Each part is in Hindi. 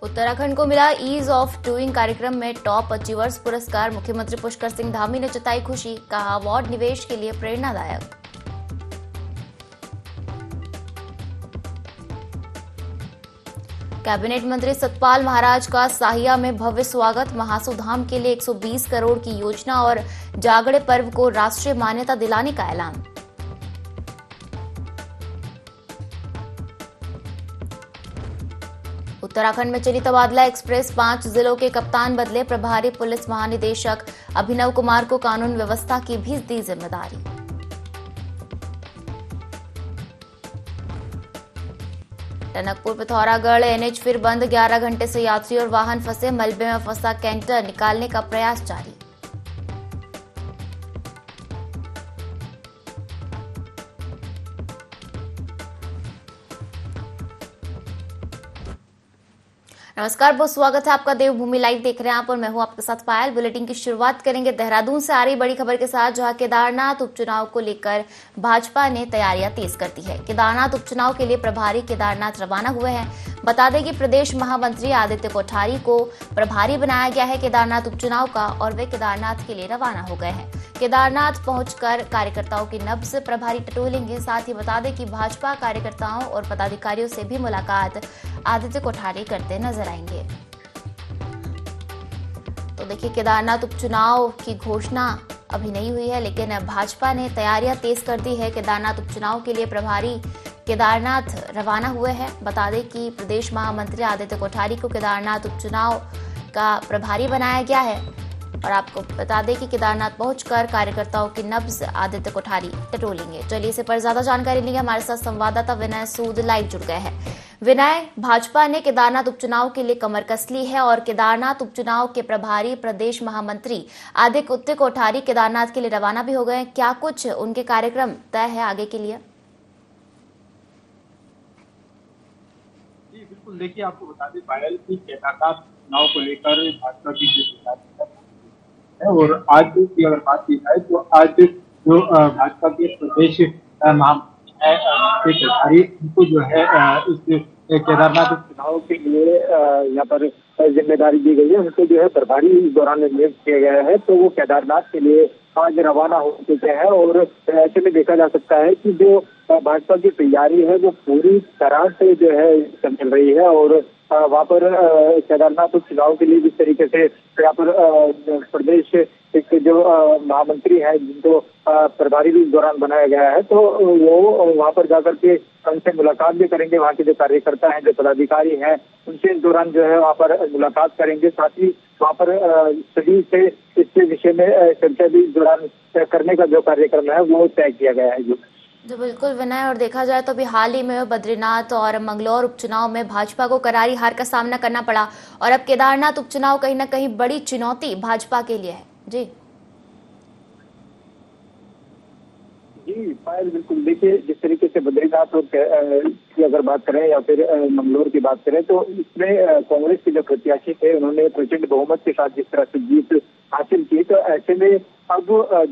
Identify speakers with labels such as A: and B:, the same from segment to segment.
A: उत्तराखंड को मिला ईज ऑफ डूइंग कार्यक्रम में टॉप अचीवर्स पुरस्कार। मुख्यमंत्री पुष्कर सिंह धामी ने जताई खुशी, कहा अवार्ड निवेश के लिए प्रेरणादायक। कैबिनेट मंत्री सतपाल महाराज का साहिया में भव्य स्वागत। महासू धाम के लिए 120 करोड़ की योजना और जागड़े पर्व को राष्ट्रीय मान्यता दिलाने का ऐलान। उत्तराखंड में चली तबादला एक्सप्रेस, 5 जिलों के कप्तान बदले। प्रभारी पुलिस महानिदेशक अभिनव कुमार को कानून व्यवस्था की भी दी जिम्मेदारी। टनकपुर पिथौरागढ़ एनएच फिर बंद, 11 घंटे से यात्री और वाहन फंसे। मलबे में फंसा कैंटर निकालने का प्रयास जारी। नमस्कार, बहुत स्वागत है आपका देवभूमि लाइव देख रहे हैं आप और मैं हूं आपके साथ पायल। बुलेटिन की शुरुआत करेंगे देहरादून से आ रही बड़ी खबर के साथ, जहां केदारनाथ उपचुनाव को लेकर भाजपा ने तैयारियां तेज कर दी है। केदारनाथ उपचुनाव के लिए प्रभारी केदारनाथ रवाना हुए हैं। बता दें कि प्रदेश महामंत्री आदित्य कोठारी को प्रभारी बनाया गया है केदारनाथ उपचुनाव का और वे केदारनाथ के लिए रवाना हो गए हैं। केदारनाथ पहुंचकर कार्यकर्ताओं की नब्ज प्रभारी टटोलेंगे। साथ ही बता दें कि भाजपा कार्यकर्ताओं और पदाधिकारियों से भी मुलाकात आदित्य कोठारी करते नजर आएंगे। तो देखिए, केदारनाथ उपचुनाव की घोषणा अभी नहीं हुई है, लेकिन भाजपा ने तैयारियां तेज कर दी है। केदारनाथ उपचुनाव के लिए प्रभारी केदारनाथ रवाना हुए हैं। बता दें कि प्रदेश महामंत्री आदित्य कोठारी को केदारनाथ उपचुनाव का प्रभारी बनाया गया है और आपको बता दें कि केदारनाथ पहुंचकर कार्यकर्ताओं की नब्ज आदित्य कोठारी टटोलेंगे। चलिए इसे पर ज्यादा जानकारी लेंगे, हमारे साथ संवाददाता विनय सूद लाइव जुड़ गए हैं। विनय, भाजपा ने केदारनाथ उपचुनाव के लिए कमर कस ली है और केदारनाथ उपचुनाव के प्रभारी प्रदेश महामंत्री आदित्य कोठारी केदारनाथ के लिए रवाना भी हो गए। क्या कुछ उनके कार्यक्रम तय है आगे के लिए?
B: जी बिल्कुल, देखिए आपको बता दें पायल की केदारनाथ चुनाव को लेकर भाजपा की जो तैयारी है और आज की अगर बात की जाए तो आज जो भाजपा के प्रदेश महामंत्री है कोठारी, उनको जो है इस केदारनाथ चुनाव के लिए यहाँ पर जिम्मेदारी दी गई है। उनको जो है प्रभारी इस दौरान नियुक्त किया गया है, तो वो केदारनाथ के लिए आज रवाना हो चुके हैं। और ऐसे में देखा जा सकता है कि जो भाजपा की तैयारी है वो पूरी तरह से जो है चल रही है और वहाँ पर केदारनाथ चुनाव के लिए जिस तरीके से यहाँ पर प्रदेश एक जो महामंत्री है जिनको प्रभारी भी इस दौरान बनाया गया है, तो वो वहाँ पर जाकर के उनसे मुलाकात भी करेंगे। वहाँ के जो कार्यकर्ता हैं, जो पदाधिकारी हैं, उनसे इस दौरान जो है वहाँ पर मुलाकात करेंगे। साथ ही वहाँ पर सभी से इसके विषय में चर्चा भी इस दौरान करने का जो कार्यक्रम है वो तय किया गया है।
A: जो बिल्कुल विनय, और देखा जाए तो अभी हाल ही में बद्रीनाथ और मंगलौर उपचुनाव में भाजपा को करारी हार का सामना करना पड़ा और अब केदारनाथ उपचुनाव कहीं ना कहीं बड़ी चुनौती भाजपा के लिए है। जी
B: जी पायल, बिल्कुल देखिए, जिस तरीके से बद्रीनाथ और की अगर बात करें या फिर मंगलौर की बात करें तो इसमें कांग्रेस के जो प्रत्याशी थे उन्होंने प्रचंड बहुमत के साथ जिस तरह से जीत हासिल की, तो ऐसे में अब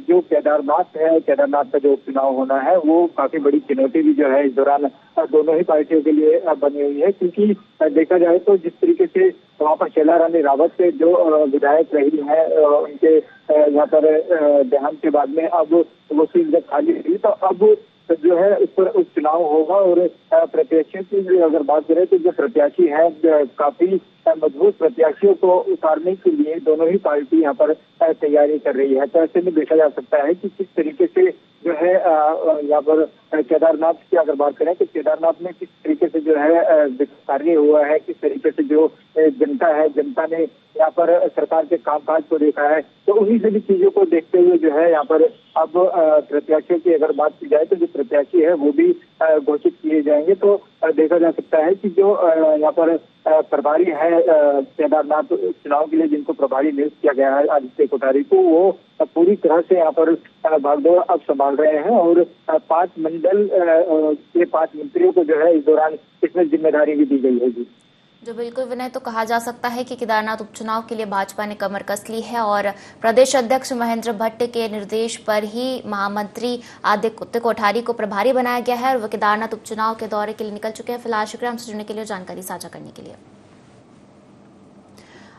B: जो केदारनाथ है, केदारनाथ का जो उपचुनाव होना है वो काफी बड़ी चुनौती भी जो है इस दौरान दोनों ही पार्टियों के लिए बनी हुई है। क्योंकि देखा जाए तो जिस तरीके से वहाँ पर शैला रानी रावत जो विधायक रही है, उनके यहाँ पर देहांत के बाद में अब वो सीट जब खाली हुई तो अब जो है उस पर उपचुनाव होगा। और प्रत्याशियों की अगर बात करें तो जो प्रत्याशी है काफी मजबूत प्रत्याशियों को उतारने के लिए दोनों ही पार्टी यहाँ पर तैयारी कर रही है। तो ऐसे में देखा जा सकता है कि किस तरीके से जो है यहाँ पर केदारनाथ की अगर बात करें तो केदारनाथ में किस तरीके से जो है कार्य हुआ है, किस तरीके से जो जनता है, जनता ने यहाँ पर सरकार के कामकाज को देखा है, तो उन्हीं सभी चीजों को देखते हुए जो है यहाँ पर अब प्रत्याशियों की अगर बात की जाए तो जो प्रत्याशी है वो भी घोषित किए जाएंगे। तो देखा जा सकता है कि जो यहाँ पर प्रभारी है केदारनाथ चुनाव के लिए जिनको प्रभारी नियुक्त किया गया है आदित्य कोठारी को, वो पूरी तरह से यहाँ पर भागदौड़ अब संभाल रहे हैं और 5 मंडल के 5 मंत्रियों को जो है इस दौरान इसमें जिम्मेदारी भी दी गई है। जी
A: जो बिल्कुल विनय, तो कहा जा सकता है कि केदारनाथ उपचुनाव के लिए भाजपा ने कमर कस ली है और प्रदेश अध्यक्ष महेंद्र भट्ट के निर्देश पर ही महामंत्री आदित्य कोठारी को प्रभारी बनाया गया है और वह केदारनाथ उपचुनाव के दौरे के लिए निकल चुके हैं। फिलहाल शुक्रिया हमसे जुड़ने के लिए, जानकारी साझा करने के लिए।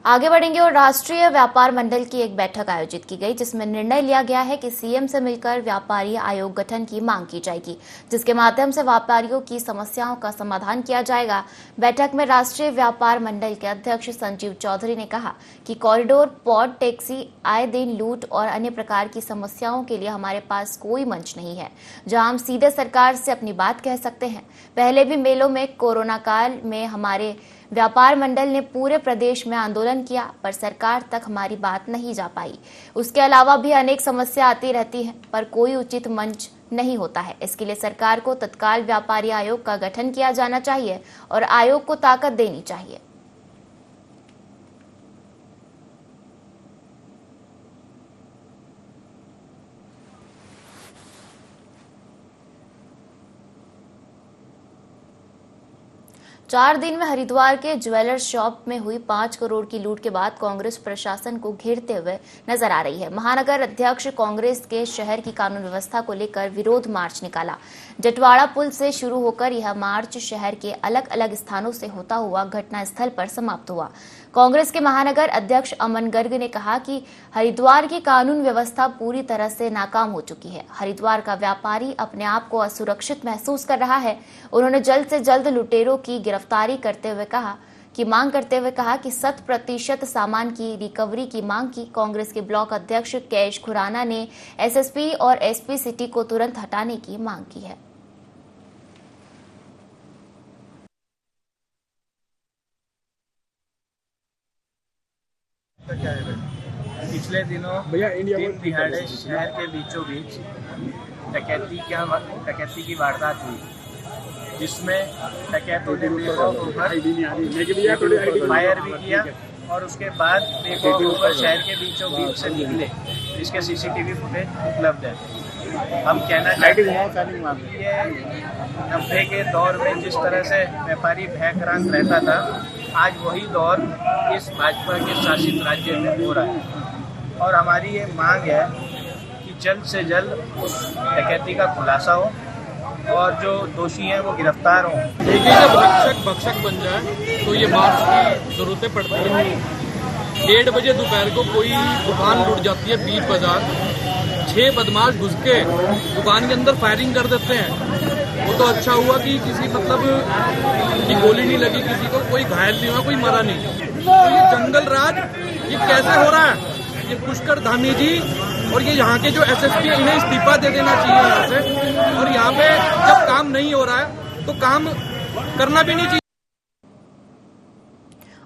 A: आगे बढ़ेंगे और राष्ट्रीय व्यापार मंडल की एक बैठक आयोजित की गई, जिसमें निर्णय लिया गया है कि सीएम से मिलकर व्यापारी आयोग गठन की मांग की जाएगी, जिसके माध्यम से व्यापारियों की समस्याओं का समाधान किया जाएगा। बैठक में राष्ट्रीय व्यापार मंडल के अध्यक्ष संजीव चौधरी ने कहा कि कॉरिडोर, पॉड, टैक्सी, आए दिन लूट और अन्य प्रकार की समस्याओं के लिए हमारे पास कोई मंच नहीं है जहां हम सीधे सरकार से अपनी बात कह सकते हैं। पहले भी मेलों में कोरोना काल में हमारे व्यापार मंडल ने पूरे प्रदेश में आंदोलन किया, पर सरकार तक हमारी बात नहीं जा पाई। उसके अलावा भी अनेक समस्या आती रहती हैं, पर कोई उचित मंच नहीं होता है। इसके लिए सरकार को तत्काल व्यापारी आयोग का गठन किया जाना चाहिए और आयोग को ताकत देनी चाहिए। चार दिन में हरिद्वार के ज्वेलर्स शॉप में हुई 5 करोड़ की लूट के बाद कांग्रेस प्रशासन को घेरते हुए नजर आ रही है। महानगर अध्यक्ष कांग्रेस के शहर की कानून व्यवस्था को लेकर विरोध मार्च निकाला। जटवाड़ा पुल से शुरू होकर यह मार्च शहर के अलग अलग स्थानों से होता हुआ घटनास्थल पर समाप्त हुआ। कांग्रेस के महानगर अध्यक्ष अमन गर्ग ने कहा कि हरिद्वार की कानून व्यवस्था पूरी तरह से नाकाम हो चुकी है। हरिद्वार का व्यापारी अपने आप को असुरक्षित महसूस कर रहा है। उन्होंने जल्द से जल्द लुटेरों की गिरफ्तारी करते हुए कहा कि 100% सामान की रिकवरी की मांग की। कांग्रेस के ब्लॉक अध्यक्ष कैश खुराना ने एसएसपी और एसपी सिटी को तुरंत हटाने की मांग की है।
C: पिछले दिनों दिन दिहाड़े शहर के बीचों बीच डकैती की वारदात हुई, जिसमें डकैतों ने फायर भी किया और उसके बाद बेखौफ शहर के बीचों बीच से निकले, जिसके सीसीटीवी फुटेज उपलब्ध है। हम कहना चाहते हैं कि ये 90 के दौर में जिस तरह से व्यापारी भयक्रांत रहता था, आज वही दौर इस भाजपा के शासित राज्य में हो रहा है। और हमारी ये मांग है कि जल्द से जल्द उस डकैती का खुलासा हो और जो दोषी हैं वो गिरफ्तार हों।
D: देखिए, जब भक्षक बन जाए तो ये मार्च की जरूरतें पड़ती हैं। 1:30 बजे दोपहर को कोई दुकान लूट जाती है बीच बाजार, 6 बदमाश घुस के दुकान के अंदर फायरिंग कर देते हैं। वो तो अच्छा हुआ कि किसी की गोली नहीं लगी, किसी को कोई घायल नहीं हुआ, कोई मरा नहीं। तो ये जंगल राज ये कैसे हो रहा है? ये पुष्कर धामी जी और ये यहाँ के जो एसएसपी है, इन्हें इस्तीफा दे देना चाहिए यहाँ से। और यहाँ पे जब काम नहीं हो रहा है तो काम करना भी नहीं चाहिए।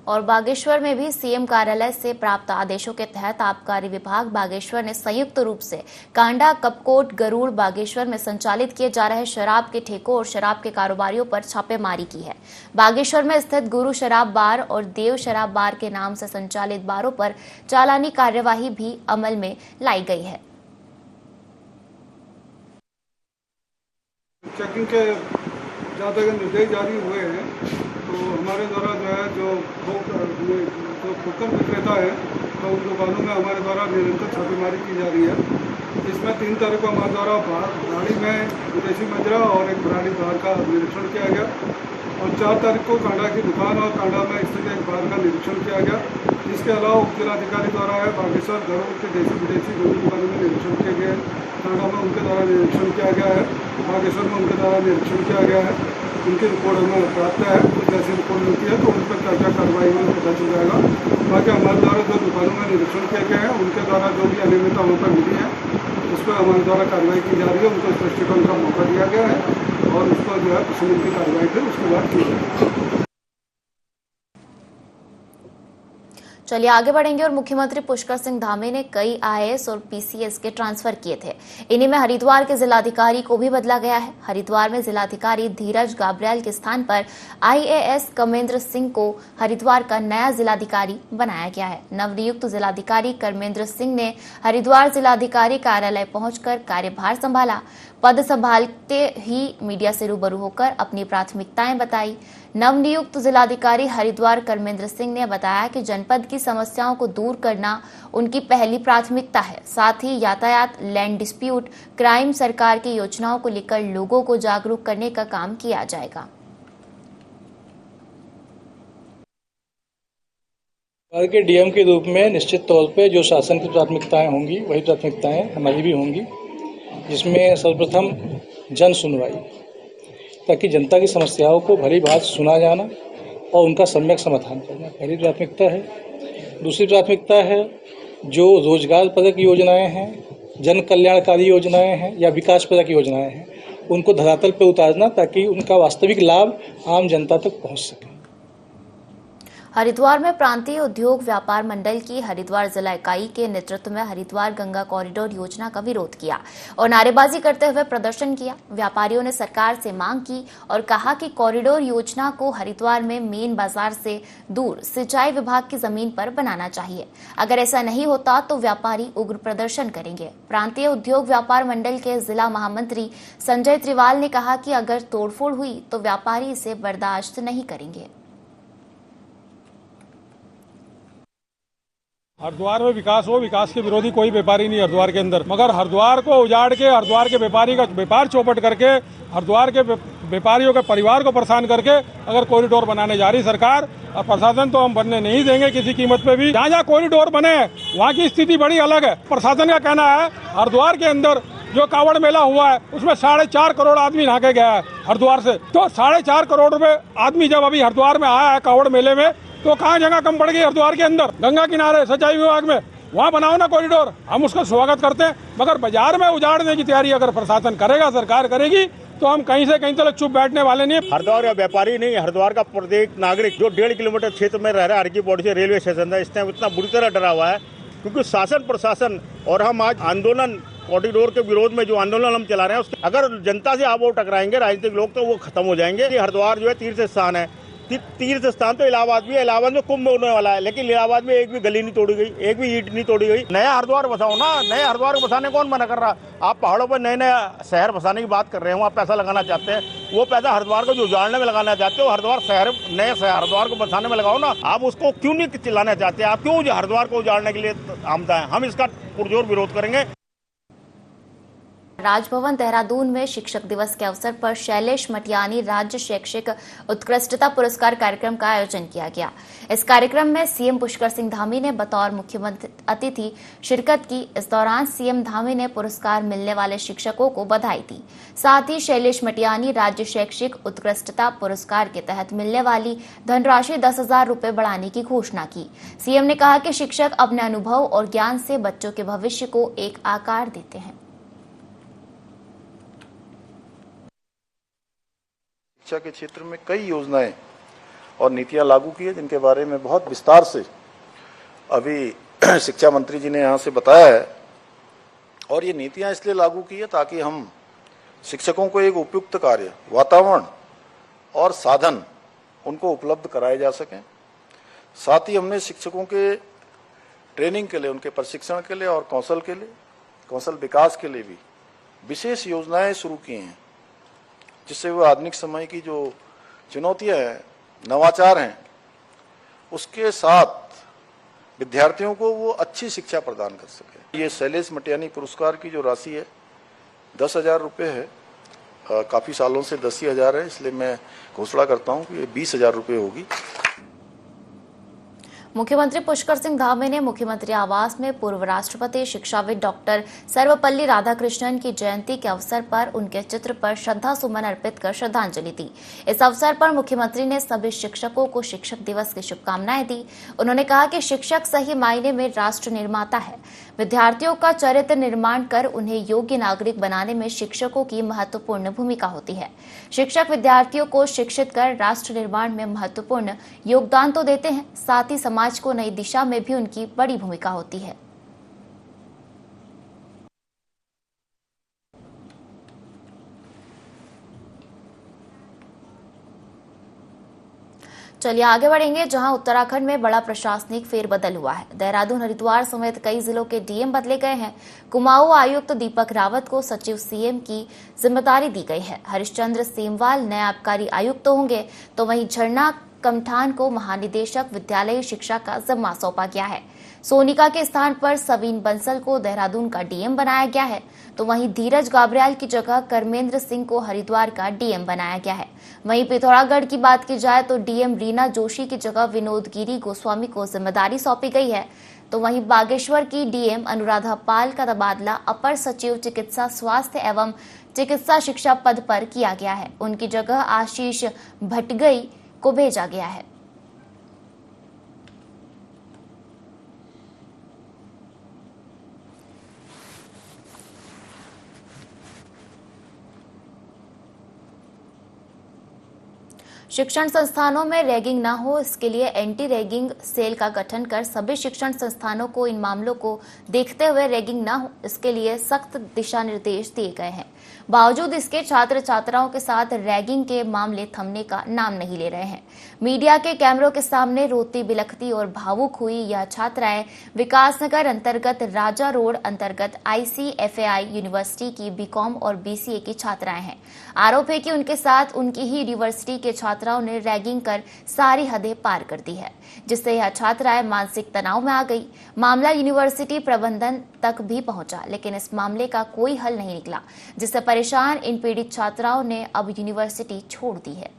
A: और बागेश्वर में भी सीएम कार्यालय से प्राप्त आदेशों के तहत आबकारी विभाग बागेश्वर ने संयुक्त रूप से कांडा, कपकोट, गरुड़ बागेश्वर में संचालित किए जा रहे शराब के ठेकों और शराब के कारोबारियों पर छापेमारी की है। बागेश्वर में स्थित गुरु शराब बार और देव शराब बार के नाम से संचालित बारों पर चालानी कार्यवाही भी अमल में लाई गई है।
E: चेकिंग के ज़्यादा निर्देश जारी हुए हैं, तो हमारे द्वारा जो फुटकर विक्रेता है तो उन दुकानों में हमारे द्वारा निरंतर छापेमारी की जा रही है। इसमें 3 तारीख को हमारे द्वारा भराड़ी में विदेशी मजरा और एक भराड़ी बार का निरीक्षण किया गया और 4 तारीख को कांडा की दुकान और कांडा में स्थित एक बार का निरीक्षण किया गया। इसके अलावा उप जिलाधिकारी द्वारा है बागेश्वर, गरुड़ के देशी विदेशी दोनों दुकानों में निरीक्षण किए गए। कांडा में उनके द्वारा निरीक्षण किया गया है, बागेश्वर में उनके द्वारा निरीक्षण किया गया है। उनकी रिपोर्ट हमें प्राप्त है, तो जैसी रिपोर्ट मिलती है तो उन पर क्या क्या कार्रवाई में पता चल जाएगा। बाकी हमारे द्वारा जो दुकानों में निरीक्षण किए गए हैं उनके द्वारा जो भी अनियमितता वहाँ पर मिली है उस पर हमारे द्वारा कार्रवाई की जा रही है। उनको स्पष्टीकरण का मौका दिया गया है और उसको जो है कुछ दिन की कार्रवाई फिर उसके बाद की जाएगी।
A: चलिए आगे बढ़ेंगे और मुख्यमंत्री पुष्कर सिंह धामी ने कई आईएएस और पीसीएस के ट्रांसफर किए थे। इन्हीं में हरिद्वार के जिलाधिकारी को भी बदला गया है। हरिद्वार में जिलाधिकारी धीरज गाब्रियल के स्थान पर आईएएस कर्मेंद्र सिंह को हरिद्वार का नया जिलाधिकारी बनाया गया है। नवनियुक्त जिलाधिकारी कर्मेंद्र सिंह ने हरिद्वार जिलाधिकारी कार्यालय पहुंचकर कार्यभार संभाला। पद संभालते ही मीडिया से रूबरू होकर अपनी प्राथमिकताएं बताई। नवनियुक्त जिलाधिकारी हरिद्वार कर्मेंद्र सिंह ने बताया कि जनपद की समस्याओं को दूर करना उनकी पहली प्राथमिकता है। साथ ही यातायात, लैंड डिस्प्यूट, क्राइम, सरकार की योजनाओं को लेकर लोगों को जागरूक करने का काम किया जाएगा।
F: सरकार के डीएम के रूप में निश्चित तौर पे जो शासन की प्राथमिकताएं होंगी वही प्राथमिकताएं हमारी भी होंगी, जिसमें सर्वप्रथम जन सुनवाई, ताकि जनता की समस्याओं को भली भांति सुना जाना और उनका सम्यक समाधान करना पहली प्राथमिकता है। दूसरी प्राथमिकता है जो रोजगार परक योजनाएं हैं, जन कल्याणकारी योजनाएं हैं या विकास परक योजनाएं हैं, उनको धरातल पर उतारना ताकि उनका वास्तविक लाभ आम जनता तक पहुंच सके।
A: हरिद्वार में प्रांतीय उद्योग व्यापार मंडल की हरिद्वार जिला इकाई के नेतृत्व में हरिद्वार गंगा कॉरिडोर योजना का विरोध किया और नारेबाजी करते हुए प्रदर्शन किया। व्यापारियों ने सरकार से मांग की और कहा कि कॉरिडोर योजना को हरिद्वार में मेन बाजार से दूर सिंचाई विभाग की जमीन पर बनाना चाहिए। अगर ऐसा नहीं होता तो व्यापारी उग्र प्रदर्शन करेंगे। प्रांतीय उद्योग व्यापार मंडल के जिला महामंत्री संजय त्रिवाल ने कहा कि अगर तोड़फोड़ हुई तो व्यापारी इसे बर्दाश्त नहीं करेंगे।
E: हरिद्वार में विकास हो, विकास के विरोधी कोई व्यापारी नहीं हरिद्वार के अंदर, मगर हरिद्वार को उजाड़ के हरिद्वार के व्यापारी का व्यापार चौपट करके हरिद्वार के व्यापारियों के परिवार को परेशान करके अगर कॉरिडोर बनाने जा रही सरकार और प्रशासन, तो हम बनने नहीं देंगे किसी कीमत पे भी। जहाँ जहाँ कॉरिडोर बने वहाँ की स्थिति बड़ी अलग है। प्रशासन का कहना है हरिद्वार के अंदर जो कावड़ मेला हुआ है उसमें 4.5 करोड़ आदमी नहा के गया है हरिद्वार से, तो 4.5 करोड़ रुपए आदमी जब अभी हरिद्वार में आया है कावड़ मेले में, तो कहाँ जगह कम पड़ गई हरिद्वार के अंदर? गंगा किनारे सिंचाई विभाग में वहाँ बनाओ ना कॉरिडोर, हम उसका स्वागत करते हैं। मगर बाजार में उजाड़ने की तैयारी अगर प्रशासन करेगा, सरकार करेगी, तो हम कहीं से कहीं तक चुप बैठने वाले नहीं।
G: हरिद्वार का व्यापारी नहीं, हरिद्वार का प्रत्येक नागरिक जो 1.5 किलोमीटर क्षेत्र में रह रहा है, हरकी पौड़ी से रेलवे स्टेशन है, इस टाइम इतना बुरी तरह डरा हुआ है क्योंकि शासन प्रशासन और हम आज आंदोलन कॉरिडोर के विरोध में जो आंदोलन हम चला रहे हैं, उसके अगर जनता से आप वो टकराएंगे राजनीतिक लोग, तो वो खत्म हो जाएंगे। हरिद्वार जो है तीर्थ स्थान है, तीर्थ स्थान तो इलाहाबाद भी है, इलाहाबाद में कुंभ होने वाला है, लेकिन इलाहाबाद में एक भी गली नहीं तोड़ी गई, एक भी ईंट नहीं तोड़ी गई। नया हरिद्वार बसाओ ना, नए हरिद्वार को बसाने कौन मना कर रहा? आप पहाड़ों पर नए नए शहर बसाने की बात कर रहे हो, वहाँ पैसा लगाना चाहते हैं, वो पैसा हरिद्वार को जो उजाड़ने में लगाना चाहते हो, हरिद्वार शहर नए हरिद्वार को बसाने में लगाओ ना। आप उसको क्यों नहीं चिल्लाना चाहते? आप क्यों हरिद्वार को उजाड़ने के लिए आमदा है? हम इसका पुरजोर विरोध करेंगे।
A: राजभवन देहरादून में शिक्षक दिवस के अवसर पर शैलेश मटियानी राज्य शैक्षिक उत्कृष्टता पुरस्कार कार्यक्रम का आयोजन किया गया। इस कार्यक्रम में सीएम पुष्कर सिंह धामी ने बतौर मुख्य अतिथि शिरकत की। इस दौरान सीएम धामी ने पुरस्कार मिलने वाले शिक्षकों को बधाई दी। साथ ही शैलेश मटियानी राज्य शैक्षिक उत्कृष्टता पुरस्कार के तहत मिलने वाली धनराशि 10,000 रुपए बढ़ाने की घोषणा की। सीएम ने कहा कि शिक्षक अपने अनुभव और ज्ञान से बच्चों के भविष्य को एक आकार देते हैं।
H: शिक्षा के क्षेत्र में कई योजनाएं और नीतियां लागू की है, जिनके बारे में बहुत विस्तार से अभी शिक्षा मंत्री जी ने यहाँ से बताया है। और ये नीतियां इसलिए लागू की है ताकि हम शिक्षकों को एक उपयुक्त कार्य वातावरण और साधन उनको उपलब्ध कराए जा सकें। साथ ही हमने शिक्षकों के ट्रेनिंग के लिए, उनके प्रशिक्षण के लिए और कौशल विकास के लिए भी विशेष योजनाएं शुरू की हैं, जिससे वो आधुनिक समय की जो चुनौतियां हैं, नवाचार हैं, उसके साथ विद्यार्थियों को वो अच्छी शिक्षा प्रदान कर सके। ये शैलेश मटियानी पुरस्कार की जो राशि है 10,000 रुपये है। काफ़ी सालों से 10,000 है, इसलिए मैं घोषणा करता हूँ कि ये 20,000 रुपये होगी।
A: मुख्यमंत्री पुष्कर सिंह धामी ने मुख्यमंत्री आवास में पूर्व राष्ट्रपति शिक्षाविद डॉक्टर सर्वपल्ली राधाकृष्णन की जयंती के अवसर पर उनके चित्र पर श्रद्धा सुमन अर्पित कर श्रद्धांजलि दी। इस अवसर पर मुख्यमंत्री ने सभी शिक्षकों को शिक्षक दिवस की शुभकामनाएं दी। उन्होंने कहा कि शिक्षक सही मायने में राष्ट्र निर्माता है। विद्यार्थियों का चरित्र निर्माण कर उन्हें योग्य नागरिक बनाने में शिक्षकों की महत्वपूर्ण भूमिका होती है। शिक्षक विद्यार्थियों को शिक्षित कर राष्ट्र निर्माण में महत्वपूर्ण योगदान तो देते हैं, साथ ही समाज को नई दिशा में भी उनकी बड़ी भूमिका होती है। चलिए आगे बढ़ेंगे, जहां उत्तराखंड में बड़ा प्रशासनिक फेरबदल हुआ है। देहरादून, हरिद्वार समेत कई जिलों के डीएम बदले गए हैं। कुमाऊं आयुक्त दीपक रावत को सचिव सीएम की जिम्मेदारी दी गई है। हरिश्चंद्र सेमवाल नए आबकारी आयुक्त होंगे, तो वहीं झरना कमठान को महानिदेशक विद्यालयी शिक्षा का जिम्मा सौंपा गया है। सोनिका के स्थान पर सवीन बंसल को देहरादून का डीएम बनाया गया है, तो वहीं धीरज गाब्रियाल की जगह कर्मेंद्र सिंह को हरिद्वार का डीएम बनाया गया है। वहीं पिथौरागढ़ की बात की जाए तो डीएम रीना जोशी की जगह विनोद गिरी गोस्वामी को जिम्मेदारी सौंपी गई है। तो वहीं बागेश्वर की डीएम अनुराधा पाल का तबादला अपर सचिव चिकित्सा स्वास्थ्य एवं चिकित्सा शिक्षा पद पर किया गया है। उनकी जगह आशीष भटगई को भेजा गया है। शिक्षण संस्थानों में रैगिंग न हो, इसके लिए एंटी रैगिंग सेल का गठन कर सभी शिक्षण संस्थानों को इन मामलों को देखते हुए रैगिंग न हो, इसके लिए सख्त दिशा निर्देश दिए गए हैं। बावजूद इसके छात्र छात्राओं के साथ रैगिंग के मामले थमने का नाम नहीं ले रहे हैं। मीडिया के कैमरों के सामने रोती बिलखती और भावुक हुई यह छात्राएं विकासनगर अंतर्गत राजा रोड अंतर्गत ICFAI यूनिवर्सिटी की बीकॉम और BCA की छात्राएं हैं। आरोप है कि उनके साथ उनकी ही यूनिवर्सिटी के छात्राओं ने रैगिंग कर सारी हदें पार कर दी है, जिससे यह छात्राएं मानसिक तनाव में आ गई। मामला यूनिवर्सिटी प्रबंधन तक भी पहुंचा, लेकिन इस मामले का कोई हल नहीं निकला, जिससे परेशान इन पीड़ित छात्राओं ने अब यूनिवर्सिटी छोड़ दी है।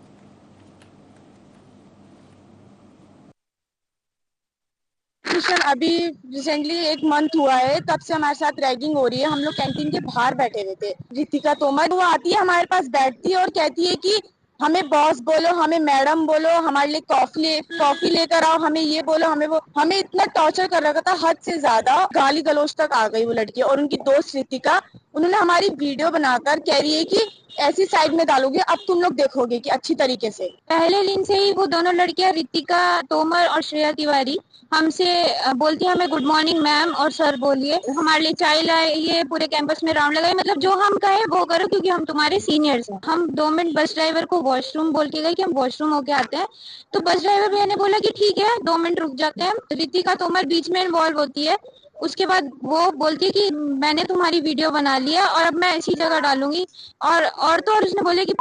I: अभी रिसेंटली 1 मंथ हुआ है, तब से हमारे साथ रैगिंग हो रही है। हम लोग कैंटीन के बाहर बैठे हुए थे। रितिका तोमर वो आती है, हमारे पास बैठती है और कहती है कि हमें बॉस बोलो, हमें मैडम बोलो, हमारे लिए कॉफी लेकर आओ, हमें ये बोलो, हमें इतना टॉर्चर कर रखा था, हद से ज्यादा गाली गलौज तक आ गई वो लड़की। और उनकी दोस्त रितिका, उन्होंने हमारी वीडियो बनाकर कह रही है कि ऐसी साइड में डालोगे, अब तुम लोग देखोगे कि अच्छी तरीके से। पहले दिन से ही वो दोनों लड़कियां रितिका तोमर और श्रेया तिवारी हमसे बोलती है हमें गुड मॉर्निंग मैम और सर बोलिए, हमारे लिए चाय लाए, ये पूरे कैंपस में राउंड लगाए, मतलब जो हम कहे वो करो क्योंकि हम तुम्हारे सीनियर्स हैं। हम 2 मिनट बस ड्राइवर को वॉशरूम बोल के गए कि हम वॉशरूम होके आते हैं, तो बस ड्राइवर भैया ने बोला कि ठीक है 2 मिनट रुक जाते हैं। रितिका तोमर बीच में इन्वॉल्व होती है। उसके बाद वो बोलती है कि मैंने तुम्हारी वीडियो बना लिया और अब मैं इसी जगह डालूंगी, और तो और उसने बोले कि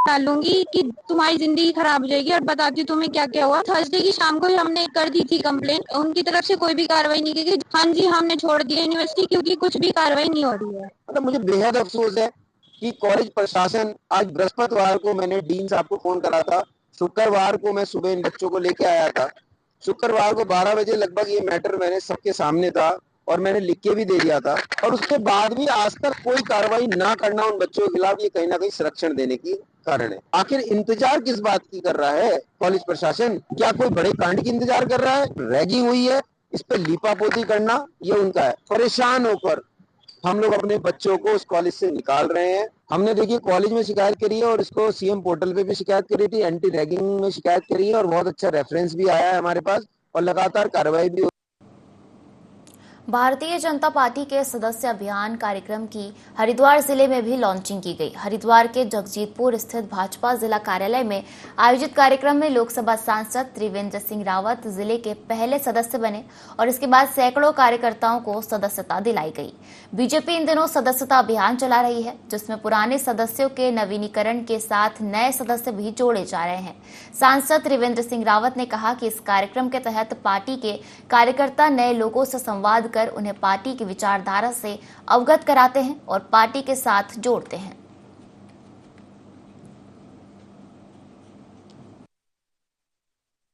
I: डालूंगी कि तुम्हारी जिंदगी खराब हो जाएगी और बताती हूँ तुम्हें क्या क्या हुआ। थर्सडे की शाम को ही हमने कर दी थी कंप्लेंट, उनकी तरफ से कोई भी कार्रवाई नहीं की। हाँ जी, हमने छोड़ दिया यूनिवर्सिटी क्योंकि कुछ भी कार्रवाई नहीं हो रही है।
J: मतलब मुझे बेहद अफसोस है कि कॉलेज प्रशासन, आज बृहस्पतिवार को मैंने डीन साहब को फोन करा था, शुक्रवार को मैं सुबह इन बच्चों को लेके आया था, शुक्रवार को 12 बजे लगभग ये मैटर मैंने सबके सामने था और मैंने लिख के भी दे दिया था, और उसके बाद भी आज तक कोई कार्रवाई ना करना उन बच्चों के खिलाफ ये कहीं ना कहीं संरक्षण देने की कारण है। आखिर इंतजार किस बात की कर रहा है कॉलेज प्रशासन? क्या कोई बड़े कांड की इंतजार कर रहा है? रैगिंग हुई है, इस पे लीपापोती करना ये उनका है। परेशान होकर हम लोग अपने बच्चों को उस कॉलेज से निकाल रहे हैं। हमने देखिए कॉलेज में शिकायत करी है और इसको CM पोर्टल पे भी शिकायत करी थी, एंटी रैगिंग में शिकायत करी है और बहुत अच्छा रेफरेंस भी आया है हमारे पास और लगातार कार्रवाई भी।
A: भारतीय जनता पार्टी के सदस्य अभियान कार्यक्रम की हरिद्वार जिले में भी लॉन्चिंग की गई। हरिद्वार के जगजीतपुर स्थित भाजपा जिला कार्यालय में आयोजित कार्यक्रम में लोकसभा सांसद त्रिवेंद्र सिंह रावत जिले के पहले सदस्य बने और इसके बाद सैकड़ों कार्यकर्ताओं को सदस्यता दिलाई गई। बीजेपी इन दिनों सदस्यता अभियान चला रही है, जिसमें पुराने सदस्यों के नवीनीकरण के साथ नए सदस्य भी जोड़े जा रहे हैं। सांसद त्रिवेंद्र सिंह रावत ने कहा कि इस कार्यक्रम के तहत पार्टी के कार्यकर्ता नए लोगों से संवाद कर उन्हें पार्टी की विचारधारा से अवगत कराते हैं और पार्टी के साथ जोड़ते हैं।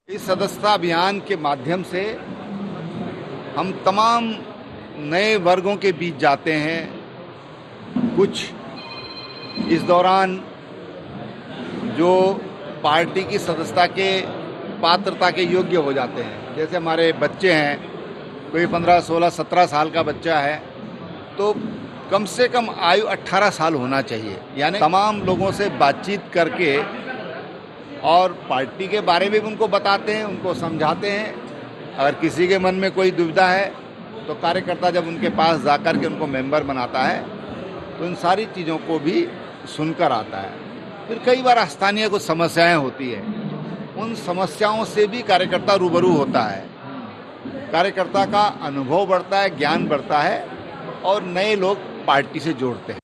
K: इस सदस्यता अभियान के माध्यम से हम तमाम नए वर्गों के बीच जाते हैं। कुछ इस दौरान जो पार्टी की सदस्यता के पात्रता के योग्य हो जाते हैं, जैसे हमारे बच्चे हैं, कोई 15, 16, 17 साल का बच्चा है तो कम से कम आयु 18 साल होना चाहिए। यानी तमाम लोगों से बातचीत करके और पार्टी के बारे में भी उनको बताते हैं, उनको समझाते हैं। अगर किसी के मन में कोई दुविधा है तो कार्यकर्ता जब उनके पास जाकर के उनको मेंबर बनाता है तो उन सारी चीज़ों को भी सुनकर आता है। फिर कई बार स्थानीय कुछ समस्याएं होती है, उन समस्याओं से भी कार्यकर्ता रूबरू होता है। कार्यकर्ता का अनुभव बढ़ता है, ज्ञान बढ़ता है और नए लोग पार्टी से जोड़ते हैं।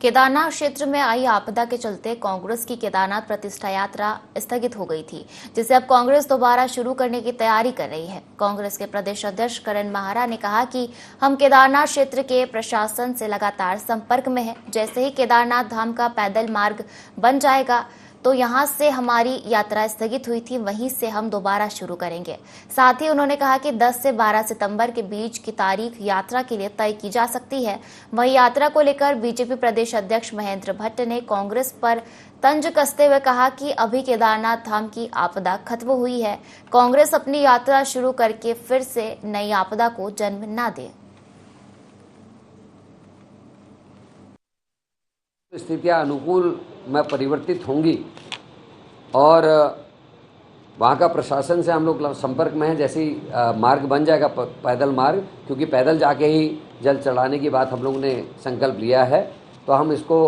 A: केदारनाथ क्षेत्र में आई आपदा के चलते कांग्रेस की केदारनाथ प्रतिष्ठा यात्रा स्थगित हो गई थी, जिसे अब कांग्रेस दोबारा शुरू करने की तैयारी कर रही है। कांग्रेस के प्रदेश अध्यक्ष करण महारा ने कहा कि हम केदारनाथ क्षेत्र के प्रशासन से लगातार संपर्क में हैं। जैसे ही केदारनाथ धाम का पैदल मार्ग बन जाएगा तो यहां से हमारी यात्रा स्थगित हुई थी, वहीं से हम दोबारा शुरू करेंगे। साथ ही उन्होंने कहा कि 10 से 12 सितंबर के बीच की तारीख यात्रा के लिए तय की जा सकती है। वहीं यात्रा को लेकर बीजेपी प्रदेश अध्यक्ष महेंद्र भट्ट ने कांग्रेस पर तंज कसते हुए कहा कि अभी केदारनाथ धाम की आपदा खत्म हुई है, कांग्रेस अपनी यात्रा शुरू करके फिर से नई आपदा को जन्म न दे।
L: स्थितियां अनुकूल में परिवर्तित होंगी और वहाँ का प्रशासन से हम लोग संपर्क में हैं। जैसे ही मार्ग बन जाएगा पैदल मार्ग, क्योंकि पैदल जाके ही जल चढ़ाने की बात हम लोगों ने संकल्प लिया है, तो हम इसको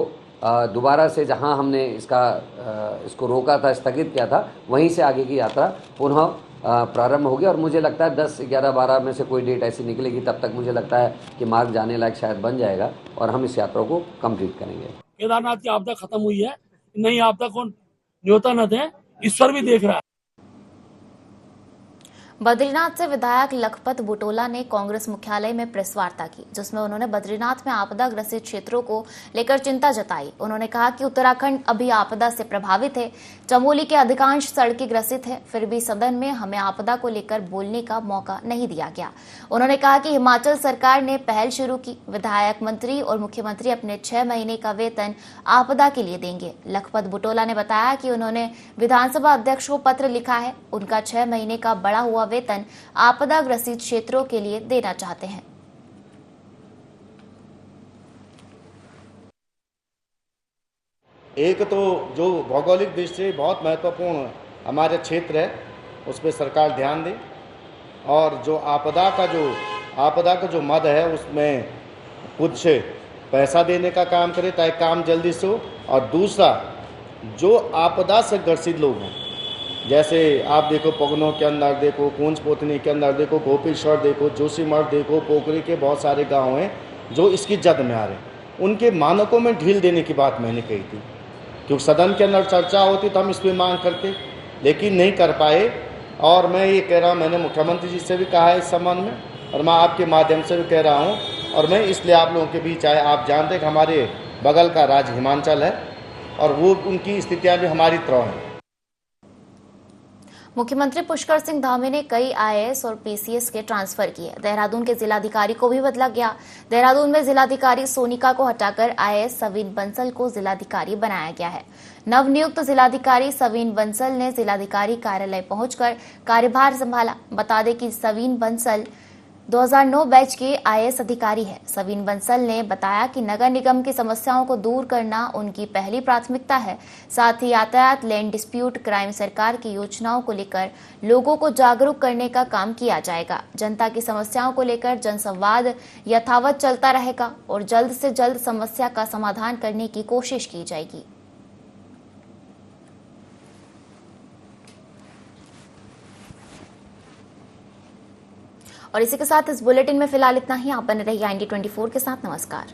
L: दोबारा से जहाँ हमने इसको रोका था, स्थगित किया था, वहीं से आगे की यात्रा पुनः प्रारंभ होगी। और मुझे लगता है 10, 11, 12 में से कोई डेट ऐसी निकलेगी, तब तक मुझे लगता है कि मार्ग जाने लायक शायद बन जाएगा और हम इस यात्रा को कंप्लीट करेंगे।
M: केदारनाथ की आपदा खत्म हुई है, नई आपदा को न्योता न दें, ईश्वर भी देख रहा है।
A: बद्रीनाथ से विधायक लखपत बुटोला ने कांग्रेस मुख्यालय में प्रेस वार्ता की, जिसमें उन्होंने बद्रीनाथ में आपदा ग्रसित क्षेत्रों को लेकर चिंता जताई। उन्होंने कहा कि उत्तराखंड अभी आपदा से प्रभावित है, चमोली के अधिकांश सड़कें ग्रसित है, फिर भी सदन में हमें आपदा को लेकर बोलने का मौका नहीं दिया गया। उन्होंने कहा कि हिमाचल सरकार ने पहल शुरू की, विधायक, मंत्री और मुख्यमंत्री अपने 6 महीने का वेतन आपदा के लिए देंगे। लखपत बुटोला ने बताया कि उन्होंने विधानसभा अध्यक्ष को पत्र लिखा है, उनका 6 महीने का बढ़ा हुआ वेतन आपदा ग्रसित क्षेत्रों के लिए देना चाहते हैं।
N: एक तो जो भौगोलिक दृष्टि से बहुत महत्वपूर्ण हमारे क्षेत्र है, उस पर सरकार ध्यान दे, और जो आपदा का जो मद है उसमें कुछ पैसा देने का काम करे ताकि काम जल्दी से हो। और दूसरा, जो आपदा से ग्रसित लोग हैं, जैसे आप देखो पगनों के अंदर देखो, कूंज पोतनी के अंदर देखो, गोपीश्वर देखो, जोशीमठ देखो, पोखरी के बहुत सारे गांव हैं जो इसकी जद में आ रहे हैं, उनके मानकों में ढील देने की बात मैंने कही थी, क्योंकि सदन के अंदर चर्चा होती तो हम इस पर मांग करते, लेकिन नहीं कर पाए। और मैं ये कह रहा हूँ, मैंने मुख्यमंत्री जी से भी कहा है इस संबंध में, और मैं आपके माध्यम से भी कह रहा हूँ, और मैं इसलिए आप लोगों के बीच आए। आप जानते हैं कि हमारे बगल का राज्य हिमाचल है और वो उनकी स्थितियाँ भी हमारी तरह हैं।
A: मुख्यमंत्री पुष्कर सिंह धामी ने कई आईएएस और पीसीएस के ट्रांसफर किए। देहरादून के जिलाधिकारी को भी बदला गया। देहरादून में जिलाधिकारी सोनिका को हटाकर आईएएस सवीन बंसल को जिलाधिकारी बनाया गया है। नवनियुक्त जिलाधिकारी सवीन बंसल ने जिलाधिकारी कार्यालय पहुंचकर कार्यभार संभाला। बता दें कि सवीन बंसल 2009 बैच के आईएएस अधिकारी है। सवीन बंसल ने बताया कि नगर निगम की समस्याओं को दूर करना उनकी पहली प्राथमिकता है। साथ ही यातायात, लैंड डिस्प्यूट, क्राइम, सरकार की योजनाओं को लेकर लोगों को जागरूक करने का काम किया जाएगा। जनता की समस्याओं को लेकर जनसंवाद यथावत चलता रहेगा और जल्द से जल्द समस्या का समाधान करने की कोशिश की जाएगी। और इसी के साथ इस बुलेटिन में फिलहाल इतना ही। आप बने रहिए IND24 के साथ। नमस्कार।